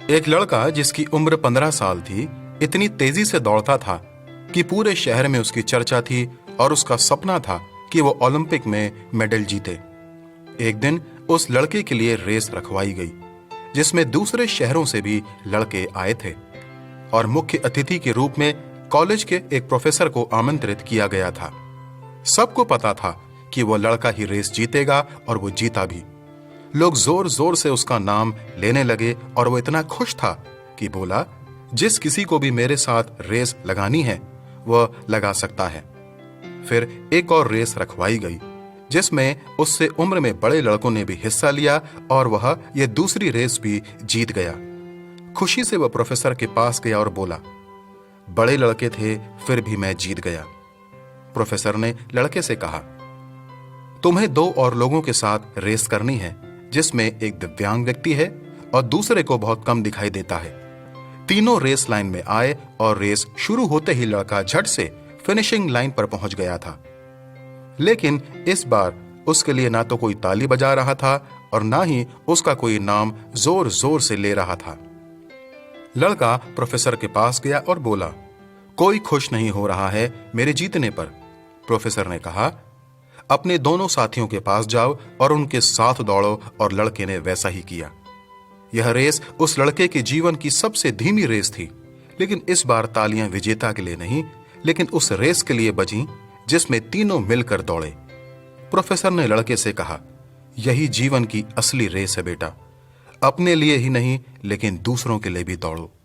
एक लड़का जिसकी उम्र 15 साल थी इतनी तेजी से दौड़ता था कि पूरे शहर में उसकी चर्चा थी और उसका सपना था कि वो ओलंपिक में मेडल जीते। एक दिन उस लड़के के लिए रेस रखवाई गई जिसमें दूसरे शहरों से भी लड़के आए थे और मुख्य अतिथि के रूप में कॉलेज के एक प्रोफेसर को आमंत्रित किया गया था। सबको पता था कि वो लड़का ही रेस जीतेगा और वो जीता भी। लोग जोर जोर से उसका नाम लेने लगे और वो इतना खुश था कि बोला, जिस किसी को भी मेरे साथ रेस लगानी है वह लगा सकता है। फिर एक और रेस रखवाई गई जिसमें उससे उम्र में बड़े लड़कों ने भी हिस्सा लिया और वह ये दूसरी रेस भी जीत गया। खुशी से वह प्रोफेसर के पास गया और बोला, बड़े लड़के थे फिर भी मैं जीत गया। प्रोफेसर ने लड़के से कहा, तुम्हें दो और लोगों के साथ रेस करनी है जिसमें एक दिव्यांग व्यक्ति है और दूसरे को बहुत कम दिखाई देता है। तीनों रेस लाइन में आए और रेस शुरू होते ही लड़का झट से फिनिशिंग लाइन पर पहुंच गया था। लेकिन इस बार उसके लिए ना तो कोई ताली बजा रहा था और ना ही उसका कोई नाम जोर जोर से ले रहा था। लड़का प्रोफेसर के पास गया और बोला, कोई खुश नहीं हो रहा है मेरे जीतने पर। प्रोफेसर ने कहा, अपने दोनों साथियों के पास जाओ और उनके साथ दौड़ो। और लड़के ने वैसा ही किया। यह रेस उस लड़के के जीवन की सबसे धीमी रेस थी, लेकिन इस बार तालियां विजेता के लिए नहीं लेकिन उस रेस के लिए बजीं जिसमें तीनों मिलकर दौड़े। प्रोफेसर ने लड़के से कहा, यही जीवन की असली रेस है बेटा। अपने लिए ही नहीं लेकिन दूसरों के लिए भी दौड़ो।